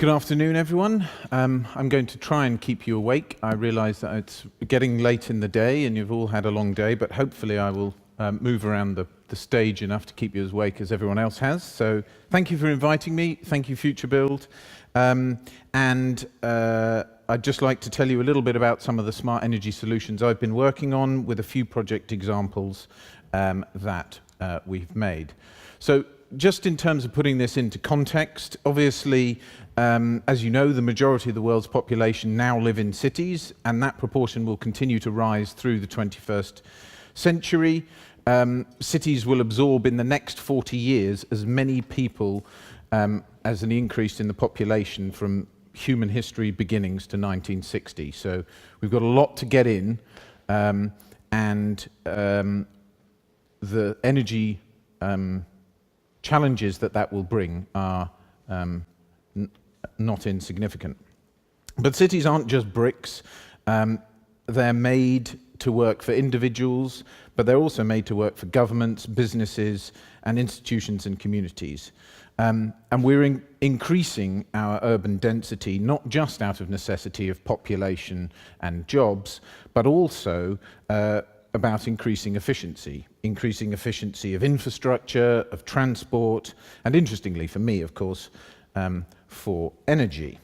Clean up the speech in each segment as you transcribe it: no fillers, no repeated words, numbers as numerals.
Good afternoon, everyone. I'm going to try and keep you awake. I realise that it's getting late in the day and you've all had a long day, but hopefully I will move around the stage enough to keep you as awake as everyone else has. So thank you for inviting me. Thank you, FutureBuilt. I'd just like to tell you a little bit about some of the smart energy solutions I've been working on with a few project examples that we've made. So just in terms of putting this into context, obviously, as you know, the majority of the world's population now live in cities, and that proportion will continue to rise through the 21st century. Cities will absorb in the next 40 years as many people as an increase in the population from human history beginnings to 1960. So we've got a lot to get in, and the energy challenges that will bring are not insignificant. But cities aren't just bricks. They're made to work for individuals, but they're also made to work for governments, businesses, and institutions and communities. And we're increasing our urban density, not just out of necessity of population and jobs, but also about increasing efficiency of infrastructure, of transport, and interestingly for me, of course, for energy.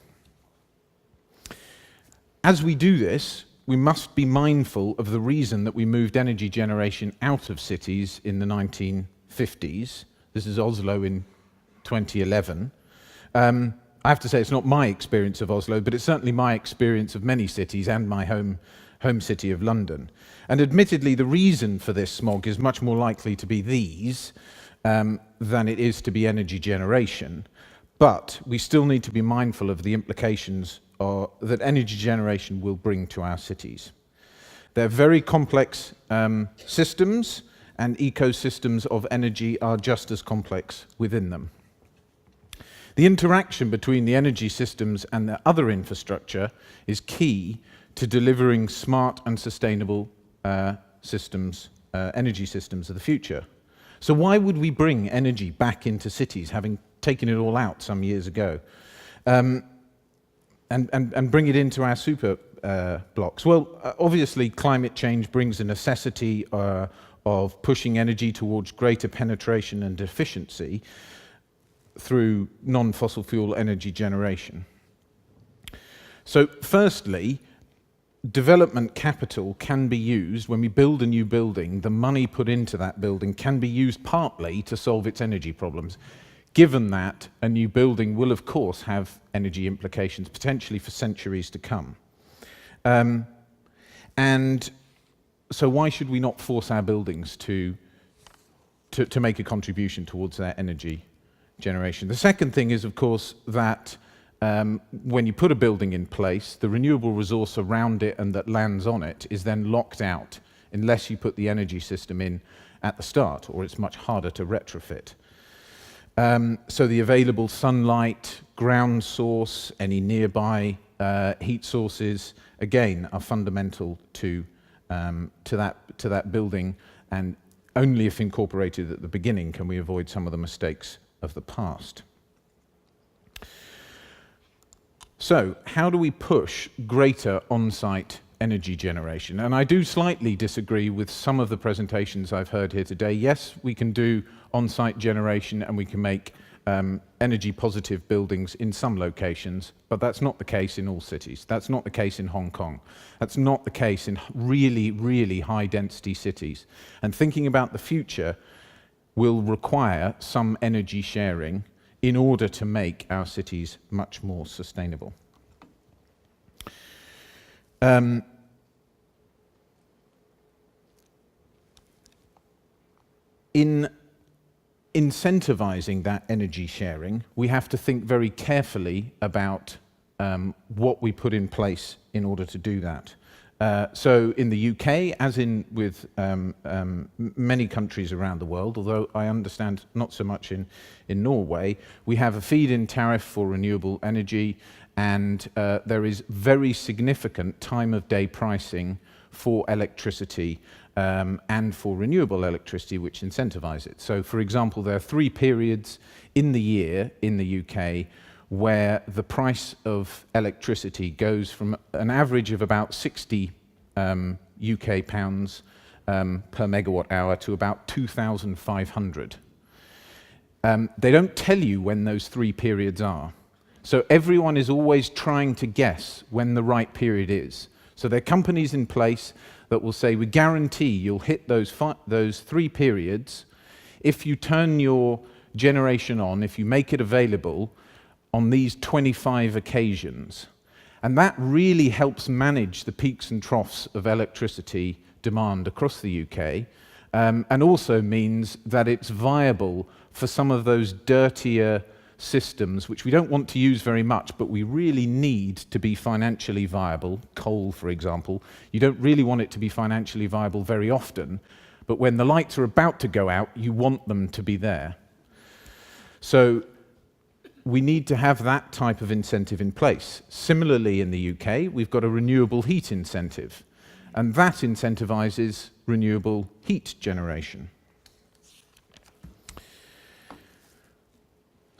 As we do this, we must be mindful of the reason that we moved energy generation out of cities in the 1950s. This is Oslo in 2011. I have to say it's not my experience of Oslo, but it's certainly my experience of many cities and my home city of London. And admittedly, the reason for this smog is much more likely to be these than it is to be energy generation. But we still need to be mindful of the implications that energy generation will bring to our cities. They're very complex systems, and ecosystems of energy are just as complex within them. The interaction between the energy systems and the other infrastructure is key to delivering smart and sustainable energy systems of the future. So why would we bring energy back into cities, having taken it all out some years ago, and bring it into our super blocks? Well, obviously climate change brings a necessity of pushing energy towards greater penetration and efficiency through non-fossil fuel energy generation. So firstly, development capital can be used when we build a new building. The money put into that building can be used partly to solve its energy problems, given that a new building will of course have energy implications potentially for centuries to come. And so why should we not force our buildings to make a contribution towards their energy generation? The second thing is, of course, that when you put a building in place, the renewable resource around it and that lands on it is then locked out unless you put the energy system in at the start, or it's much harder to retrofit. So the available sunlight, ground source, any nearby heat sources, again, are fundamental to that building, and only if incorporated at the beginning can we avoid some of the mistakes of the past. So, how do we push greater on-site energy generation? And I do slightly disagree with some of the presentations I've heard here today. Yes, we can do on-site generation and we can make energy-positive buildings in some locations, but that's not the case in all cities. That's not the case in Hong Kong. That's not the case in really, really high-density cities. And thinking about the future will require some energy sharing in order to make our cities much more sustainable. In incentivizing that energy sharing, we have to think very carefully about what we put in place in order to do that. So in the UK, as in with many countries around the world, although I understand not so much in Norway, we have a feed-in tariff for renewable energy, and there is very significant time-of-day pricing for electricity and for renewable electricity, which incentivize it. So, for example, there are 3 periods in the year in the UK where the price of electricity goes from an average of about 60 UK pounds per megawatt hour to about 2,500. They don't tell you when those 3 periods are. So everyone is always trying to guess when the right period is. So there are companies in place that will say, we guarantee you'll hit those 3 periods if you turn your generation on, if you make it available on these 25 occasions. And that really helps manage the peaks and troughs of electricity demand across the UK, and also means that it's viable for some of those dirtier systems, which we don't want to use very much, but we really need to be financially viable. Coal, for example. You don't really want it to be financially viable very often, but when the lights are about to go out, you want them to be there. So we need to have that type of incentive in place. Similarly, in the UK, we've got a renewable heat incentive, and that incentivizes renewable heat generation.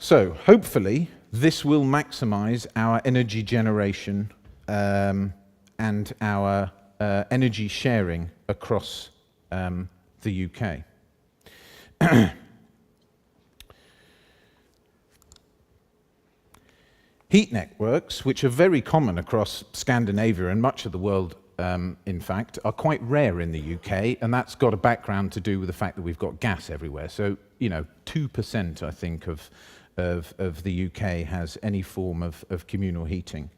So, hopefully, this will maximize our energy generation and our energy sharing across the UK. Heat networks, which are very common across Scandinavia and much of the world, in fact, are quite rare in the UK, and that's got a background to do with the fact that we've got gas everywhere. So, 2%, I think, of the UK has any form of communal heating.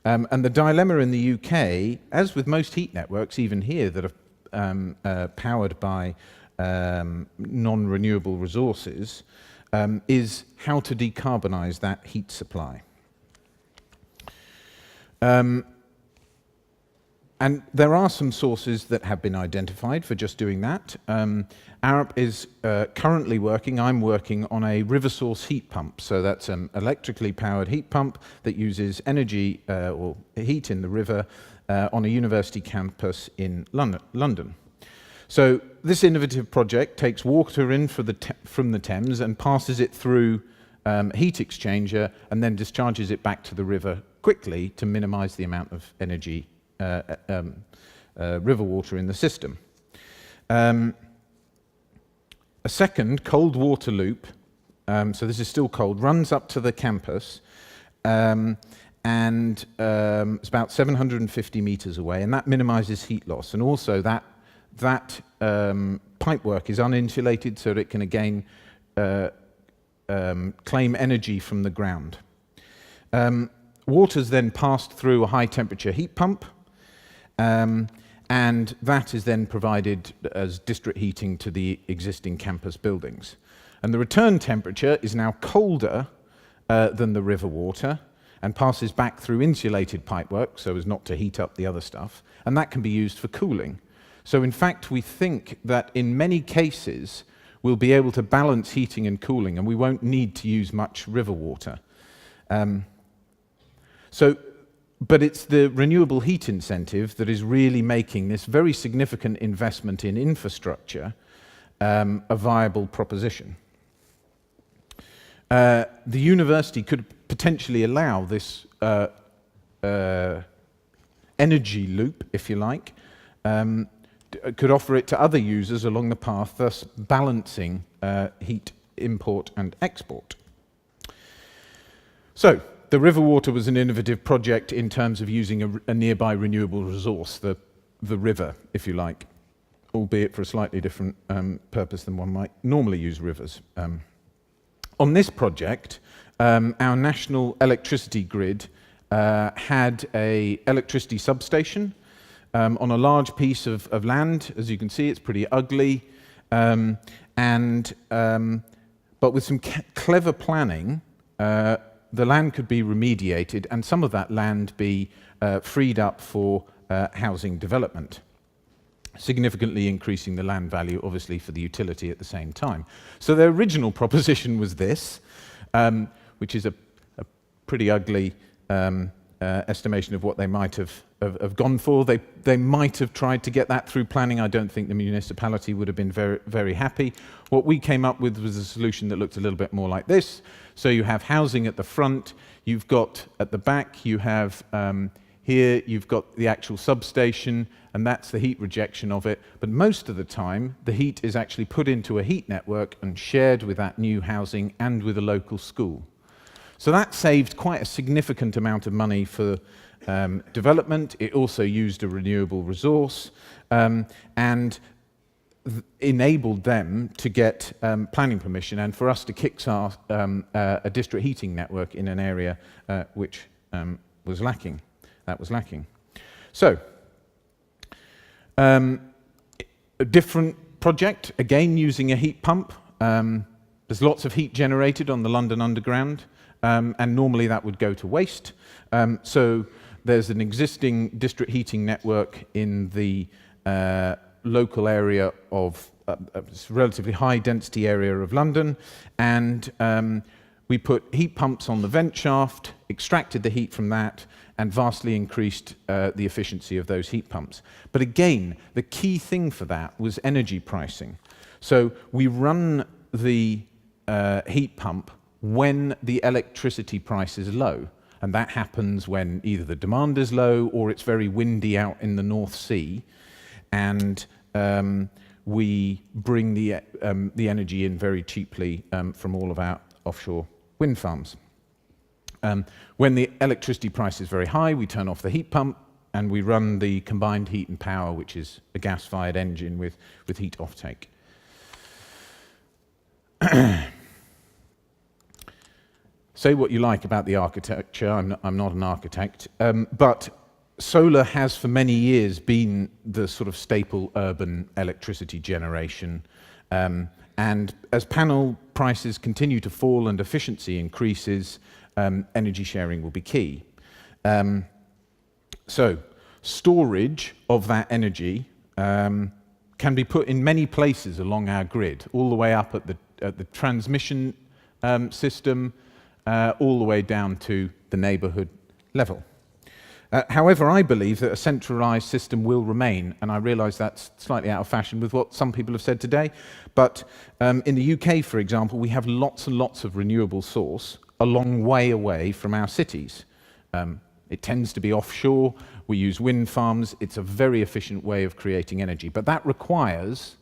And the dilemma in the UK, as with most heat networks, even here, that are powered by non-renewable resources, is how to decarbonize that heat supply. And there are some sources that have been identified for just doing that. Arup is currently working, I'm working on a river source heat pump. So that's an electrically powered heat pump that uses energy or heat in the river on a university campus in London. So this innovative project takes water in from the Thames and passes it through heat exchanger and then discharges it back to the river quickly to minimize the amount of energy river water in the system. A second cold water loop, so this is still cold, runs up to the campus and it's about 750 meters away, and that minimizes heat loss. And also that pipework is uninsulated so that it can again claim energy from the ground. Water's then passed through a high temperature heat pump, and that is then provided as district heating to the existing campus buildings. And the return temperature is now colder than the river water and passes back through insulated pipework so as not to heat up the other stuff, and that can be used for cooling. So in fact, we think that in many cases we'll be able to balance heating and cooling, and we won't need to use much river water. But it's the renewable heat incentive that is really making this very significant investment in infrastructure a viable proposition. The university could potentially allow this energy loop, if you like, could offer it to other users along the path, thus balancing heat import and export. So, the river water was an innovative project in terms of using a nearby renewable resource, the river, if you like, albeit for a slightly different purpose than one might normally use rivers. On this project, our national electricity grid had an electricity substation on a large piece of land. As you can see, it's pretty ugly, but with some clever planning, the land could be remediated and some of that land be freed up for housing development, significantly increasing the land value, obviously, for the utility at the same time. So their original proposition was this, which is a pretty ugly estimation of what they might have gone for. They might have tried to get that through planning. I don't think the municipality would have been very, very happy. What we came up with was a solution that looked a little bit more like this. So you have housing at the front, you've got at the back, you have here, you've got the actual substation, and that's the heat rejection of it. But most of the time, the heat is actually put into a heat network and shared with that new housing and with a local school. So that saved quite a significant amount of money for development. It also used a renewable resource and enabled them to get planning permission and for us to kickstart a district heating network in an area which was lacking. That was lacking. So, a different project, again using a heat pump. There's lots of heat generated on the London Underground, and normally that would go to waste. So there's an existing district heating network in the local area of a relatively high density area of London, and we put heat pumps on the vent shaft, extracted the heat from that, and vastly increased the efficiency of those heat pumps. But again, the key thing for that was energy pricing. So we run the heat pump when the electricity price is low. And that happens when either the demand is low or it's very windy out in the North Sea. And we bring the energy in very cheaply from all of our offshore wind farms. When the electricity price is very high, we turn off the heat pump and we run the combined heat and power, which is a gas-fired engine with heat offtake. Say what you like about the architecture, I'm not an architect, but solar has for many years been the sort of staple urban electricity generation. And as panel prices continue to fall and efficiency increases, energy sharing will be key. So storage of that energy can be put in many places along our grid, all the way up at the transmission system, all the way down to the neighbourhood level. However, I believe that a centralised system will remain, and I realise that's slightly out of fashion with what some people have said today, but in the UK, for example, we have lots and lots of renewable source a long way away from our cities. It tends to be offshore, we use wind farms, it's a very efficient way of creating energy, but that requires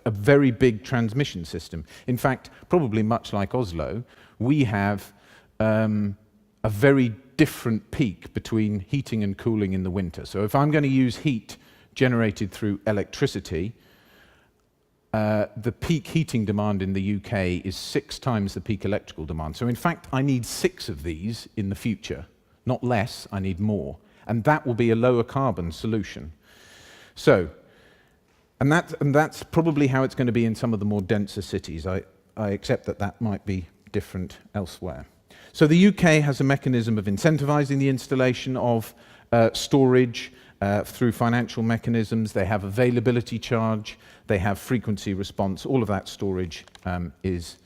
a very big transmission system. In fact, probably much like Oslo, we have a very different peak between heating and cooling in the winter. So if I'm going to use heat generated through electricity, the peak heating demand in the UK is 6 times the peak electrical demand. So in fact, I need 6 of these in the future. Not less, I need more. And that will be a lower carbon solution. So, and that's probably how it's going to be in some of the more denser cities. I accept that that might be different elsewhere. So the UK has a mechanism of incentivizing the installation of storage through financial mechanisms. They have availability charge, they have frequency response, all of that storage is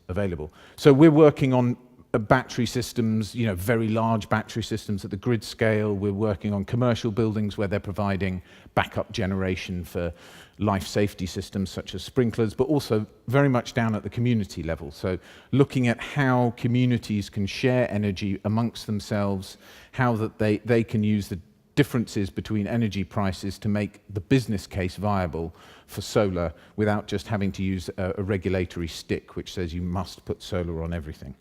available. So we're working on battery systems, you know, very large battery systems at the grid scale. We're working on commercial buildings where they're providing backup generation for life safety systems such as sprinklers, but also very much down at the community level. So looking at how communities can share energy amongst themselves, how that they can use the differences between energy prices to make the business case viable for solar without just having to use a regulatory stick which says you must put solar on everything.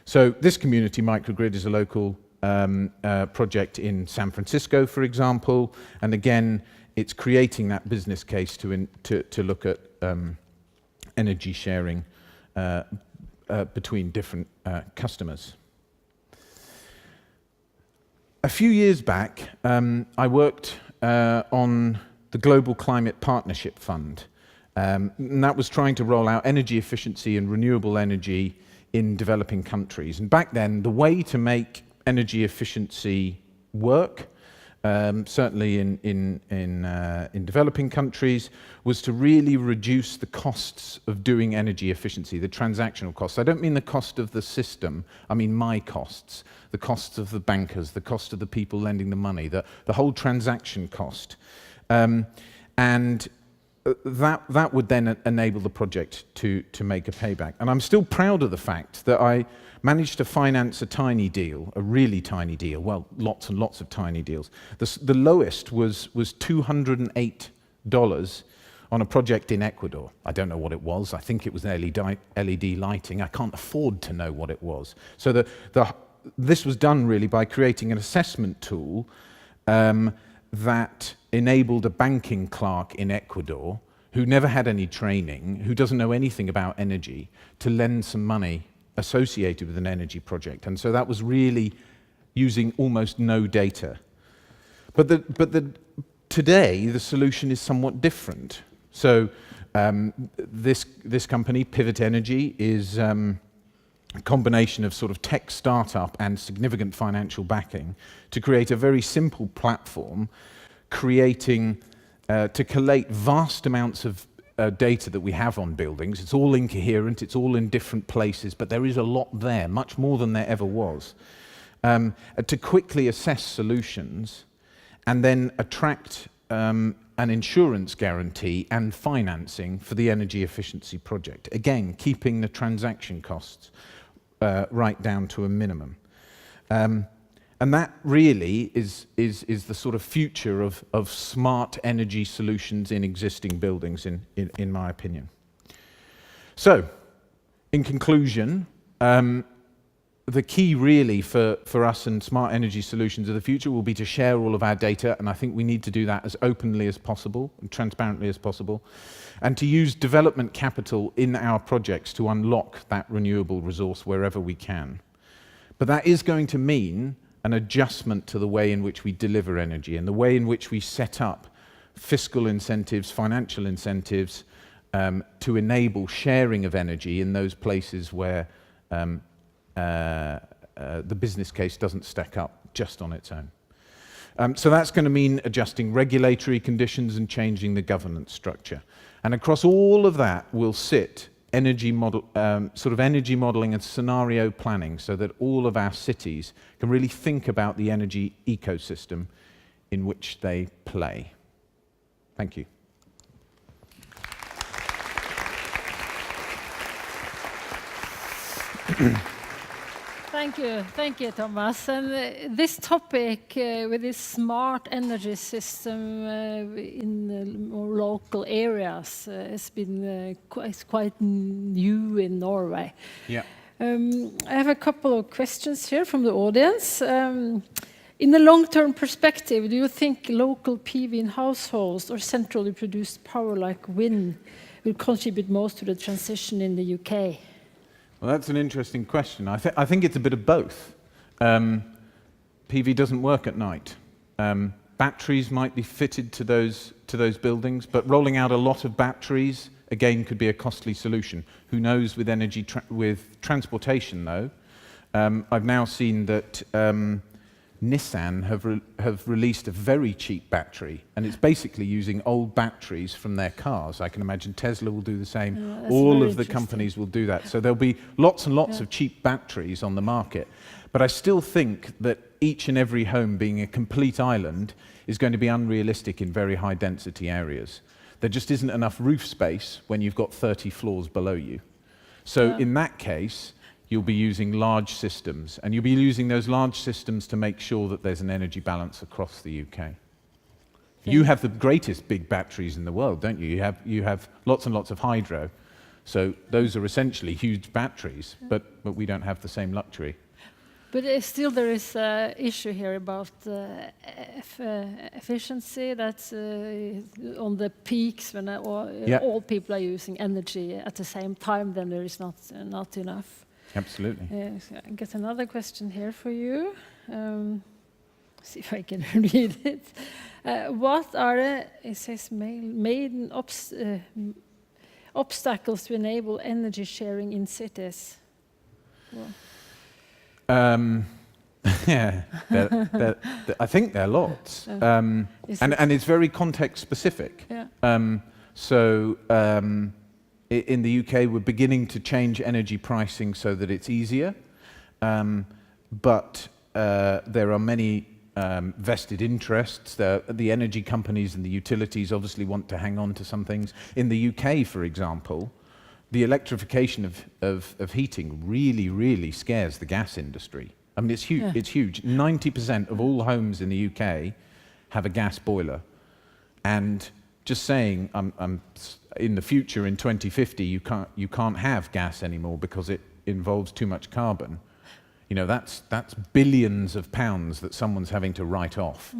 So this community microgrid is a local project in San Francisco, for example, and again, it's creating that business case to look at energy sharing between different customers. A few years back, I worked on the Global Climate Partnership Fund, and that was trying to roll out energy efficiency and renewable energy in developing countries. And back then, the way to make energy efficiency work certainly in developing countries, was to really reduce the costs of doing energy efficiency, the transactional costs. I don't mean the cost of the system, I mean my costs, the costs of the bankers, the cost of the people lending the money, the whole transaction cost. And that would then enable the project to make a payback. And I'm still proud of the fact that I managed to finance a tiny deal, a really tiny deal, well, lots and lots of tiny deals. The lowest was $208 on a project in Ecuador. I don't know what it was. I think it was LED lighting. I can't afford to know what it was. So this was done really by creating an assessment tool that enabled a banking clerk in Ecuador who never had any training, who doesn't know anything about energy, to lend some money associated with an energy project. And so that was really using almost no data. But today, the solution is somewhat different. So this company, Pivot Energy, is a combination of sort of tech startup and significant financial backing to create a very simple platform creating to collate vast amounts of data that we have on buildings. It's all incoherent, it's all in different places, but there is a lot there, much more than there ever was, to quickly assess solutions and then attract an insurance guarantee and financing for the energy efficiency project. Again, keeping the transaction costs right down to a minimum. And that really is the sort of future of smart energy solutions in existing buildings, in my opinion. So, in conclusion, the key really for us and smart energy solutions of the future will be to share all of our data, and I think we need to do that as openly as possible and transparently as possible, and to use development capital in our projects to unlock that renewable resource wherever we can. But that is going to mean an adjustment to the way in which we deliver energy and the way in which we set up fiscal incentives, financial incentives to enable sharing of energy in those places where the business case doesn't stack up just on its own. So that's going to mean adjusting regulatory conditions and changing the governance structure. And across all of that will sit energy modeling and scenario planning, so that all of our cities can really think about the energy ecosystem in which they play. Thank you. Thank you, Thomas. And this topic with this smart energy system in more local areas has been quite new in Norway. Yeah. I have a couple of questions here from the audience. In the long-term perspective, do you think local PV in households or centrally produced power like wind will contribute most to the transition in the UK? Well, that's an interesting question. I think it's a bit of both. PV doesn't work at night. Batteries might be fitted to those buildings, but rolling out a lot of batteries, again, could be a costly solution. Who knows with energy with transportation, though? I've now seen that Nissan have released a very cheap battery, and it's basically using old batteries from their cars. I can imagine Tesla will do the same. All of the companies will do that. So there'll be lots and lots of cheap batteries on the market. But I still think that each and every home being a complete island is going to be unrealistic in very high density areas. There just isn't enough roof space when you've got 30 floors below you. So in that case, you'll be using large systems, and you'll be using those large systems to make sure that there's an energy balance across the UK. You have the greatest big batteries in the world, don't you? You have lots and lots of hydro. So those are essentially huge batteries, but we don't have the same luxury. But still there is an issue here about efficiency. That's on the peaks when all people are using energy at the same time, then there is not enough. Absolutely. I get another question here for you. See if I can read it. What are it says main obstacles to enable energy sharing in cities? Well. Yeah, I think there are lots. And it's very context specific. Yeah. In the UK, we're beginning to change energy pricing so that it's easier. But there are many vested interests. The energy companies and the utilities obviously want to hang on to some things. In the UK, for example, the electrification of heating really scares the gas industry. I mean, it's huge. Yeah. It's huge. 90% of all homes in the UK have a gas boiler. And just saying, in the future, in 2050, you can't have gas anymore because it involves too much carbon. You know, that's billions of pounds that someone's having to write off.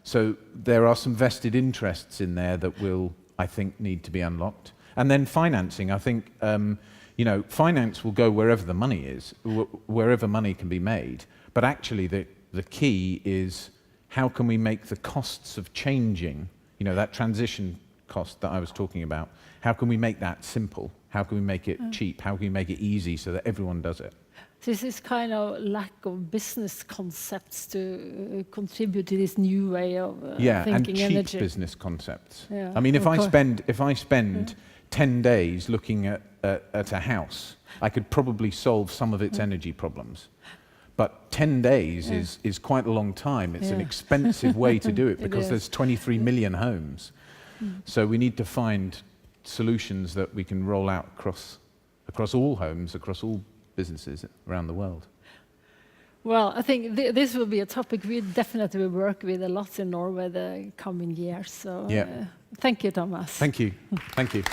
So there are some vested interests in there that will, I think, need to be unlocked. And then financing, I think, you know, finance will go wherever the money is, wherever money can be made. But actually, the key is how can we make the costs of changing, you know, that transition cost that I was talking about, how can we make that simple? How can we make it cheap? How can we make it easy so that everyone does it? This is kind of lack of business concepts to contribute to this new way of thinking and cheap energy. Business concepts. Yeah, I mean, if I spend Yeah. 10 days looking at a house, I could probably solve some of its energy problems. But 10 days is quite a long time. It's an expensive way to do it because there's 23 million homes. So we need to find solutions that we can roll out across all homes, across all businesses around the world. Well, I think this will be a topic we definitely will work with a lot in Norway the coming years. So thank you, Thomas. Thank you. Thank you.